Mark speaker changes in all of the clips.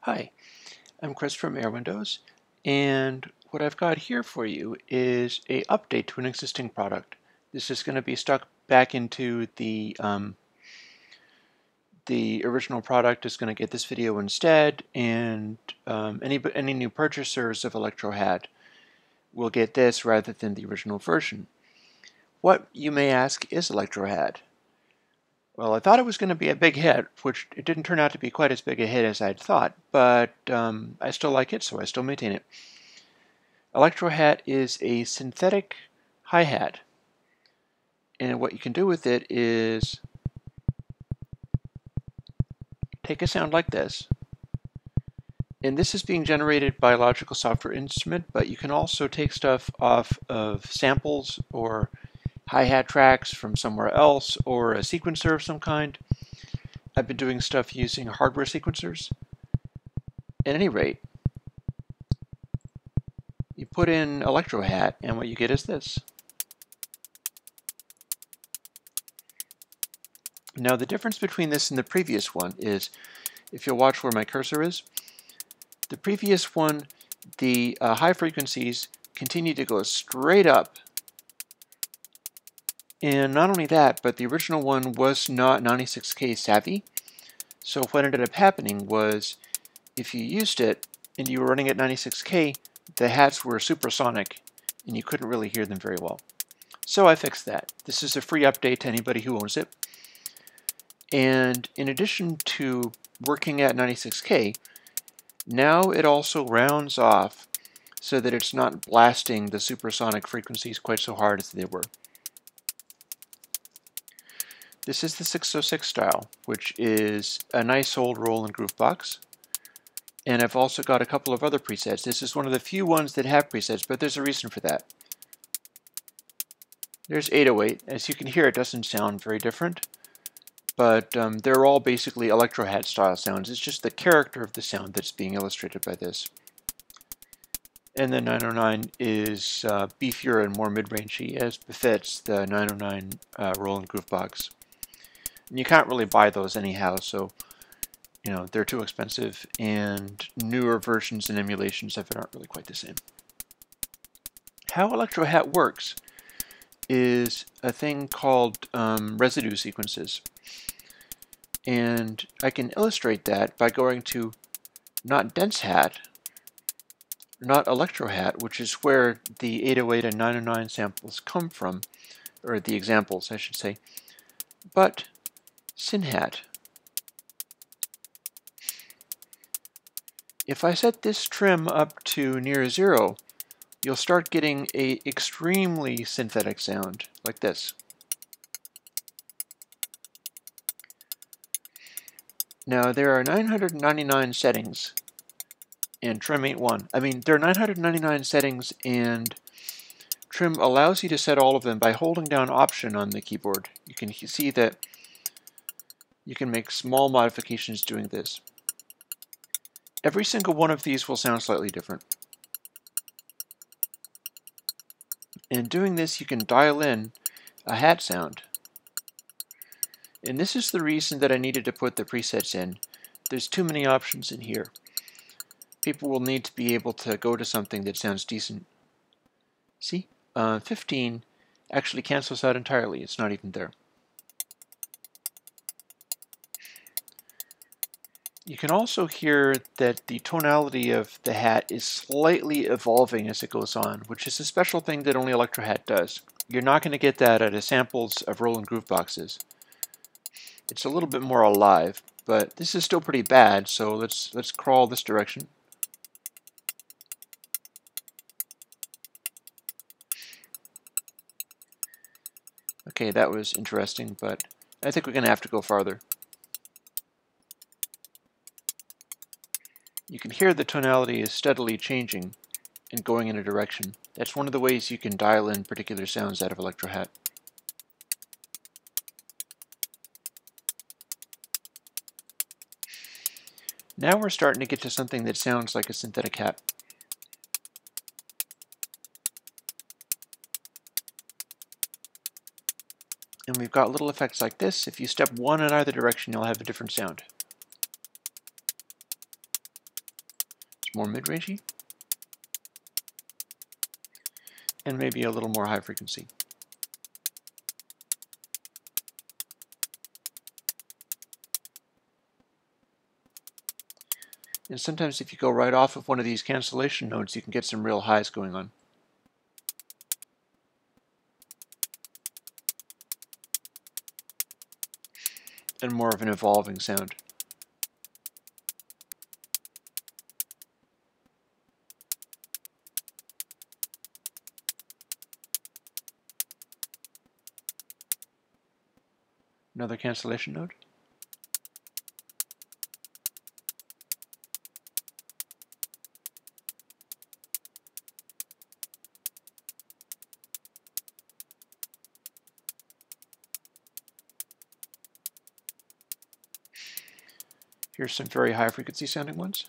Speaker 1: Hi, I'm Chris from airwindows, and what I've got here for you is a update to an existing product. This is going to be stuck back into the original product is going to get this video instead, and any new purchasers of ElectroHat will get this rather than the original version. What, you may ask, is ElectroHat? Well, I thought it was going to be a big hit, which it didn't turn out to be quite as big a hit as I'd thought, but I still like it, so I still maintain it. ElectroHat is a synthetic hi-hat, and what you can do with it is take a sound like this, and this is being generated by a logical software instrument, but you can also take stuff off of samples or hi-hat tracks from somewhere else or a sequencer of some kind. I've been doing stuff using hardware sequencers. At any rate, you put in ElectroHat, and what you get is this. Now, the difference between this and the previous one is, if you'll watch where my cursor is, the previous one, the high frequencies continue to go straight up. And not only that, but the original one was not 96K savvy. So what ended up happening was, if you used it and you were running at 96K, the hats were supersonic and you couldn't really hear them very well. So I fixed that. This is a free update to anybody who owns it. And in addition to working at 96K, now it also rounds off so that it's not blasting the supersonic frequencies quite so hard as they were. This is the 606 style, which is a nice old roll and groove box. And I've also got a couple of other presets. This is one of the few ones that have presets, but there's a reason for that. There's 808. As you can hear, it doesn't sound very different, but they're all basically ElectroHat style sounds. It's just the character of the sound that's being illustrated by this. And the 909 is beefier and more mid-rangey, as befits the 909 roll and groove box. And you can't really buy those anyhow, so they're too expensive, and newer versions and emulations of it aren't really quite the same. How ElectroHat works is a thing called residue sequences. And I can illustrate that by going to not dense hat, not ElectroHat, which is where the 808 and 909 samples come from, or the examples, I should say, but synhat. If I set this trim up to near 0, you'll start getting an extremely synthetic sound, like this. Now, there are 999 settings, and trim ain't one. I mean, there are 999 settings, and trim allows you to set all of them by holding down Option on the keyboard. You can see that you can make small modifications doing this. Every single one of these will sound slightly different. And doing this, you can dial in a hat sound. And this is the reason that I needed to put the presets in. There's too many options in here. People will need to be able to go to something that sounds decent. See? 15 actually cancels out entirely. It's not even there. You can also hear that the tonality of the hat is slightly evolving as it goes on, which is a special thing that only ElectroHat does. You're not going to get that out of samples of roll and groove boxes. It's a little bit more alive, but this is still pretty bad, so let's crawl this direction. Okay, that was interesting, but I think we're going to have to go farther. You can hear the tonality is steadily changing and going in a direction. That's one of the ways you can dial in particular sounds out of ElectroHat. Now we're starting to get to something that sounds like a synthetic hat. And we've got little effects like this. If you step one in either direction, you'll have a different sound. more mid-rangey, and maybe a little more high frequency. And sometimes if you go right off of one of these cancellation nodes, you can get some real highs going on. And more of an evolving sound. Another cancellation node. Here's some very high frequency sounding ones.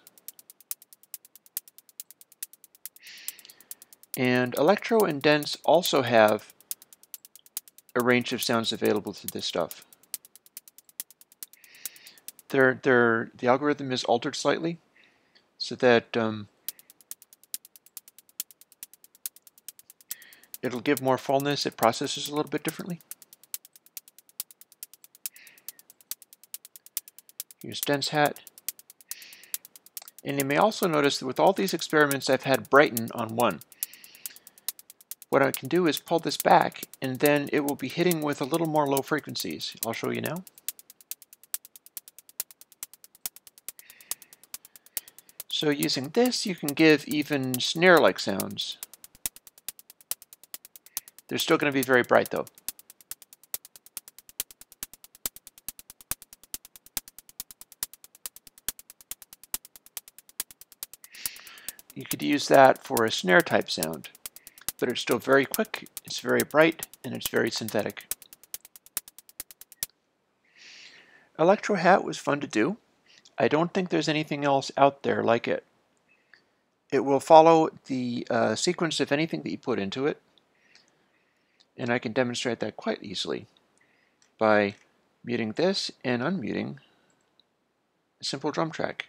Speaker 1: And Electro and Dense also have a range of sounds available to this stuff. The algorithm is altered slightly so that it'll give more fullness. It processes a little bit differently. Here's ElectroHat. And you may also notice that with all these experiments, I've had Brighten on 1. What I can do is pull this back, and then it will be hitting with a little more low frequencies. I'll show you now. So using this, you can give even snare-like sounds. They're still going to be very bright, though. You could use that for a snare type sound, but it's still very quick, it's very bright, and it's very synthetic. ElectroHat was fun to do. I don't think there's anything else out there like it. It will follow the sequence of anything that you put into it, and I can demonstrate that quite easily by muting this and unmuting a simple drum track.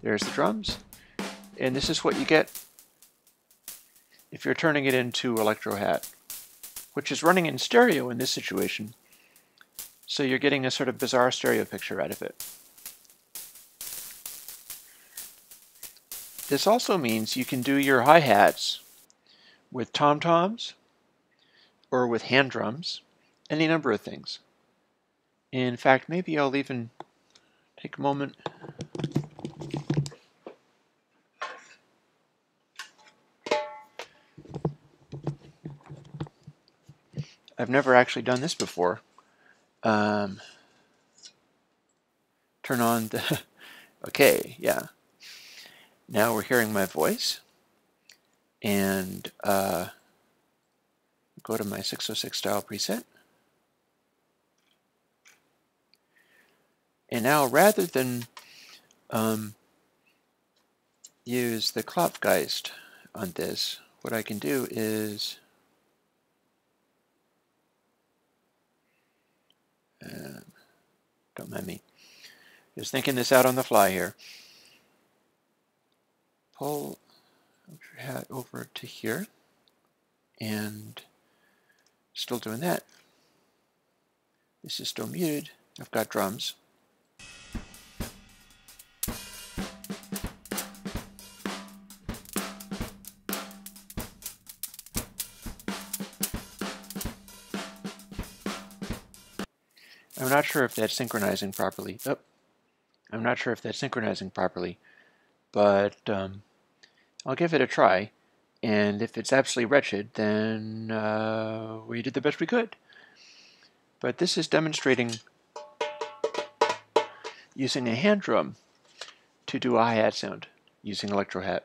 Speaker 1: There's the drums, and this is what you get if you're turning it into ElectroHat, which is running in stereo in this situation, so you're getting a sort of bizarre stereo picture out of it. This also means you can do your hi-hats with tom-toms or with hand drums, any number of things. In fact, maybe I'll even take a moment. I've never actually done this before. Turn on the... Okay, yeah. Now we're hearing my voice. And go to my 606 style preset. And now rather than use the Klopfgeist on this, what I can do is don't mind me. Just thinking this out on the fly here. Pull your hat over to here, and still doing that. This is still muted. I've got drums. I'm not sure if that's synchronizing properly. Oh, I'm not sure if that's synchronizing properly, but I'll give it a try. And if it's absolutely wretched, then we did the best we could. But this is demonstrating using a hand drum to do a hi-hat sound using ElectroHat.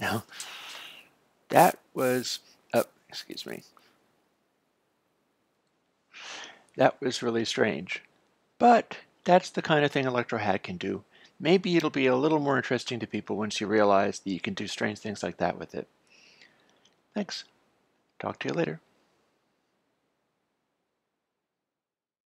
Speaker 1: Now, that was, excuse me, that was really strange. But that's the kind of thing ElectroHat can do. Maybe it'll be a little more interesting to people once you realize that you can do strange things like that with it. Thanks. Talk to you later.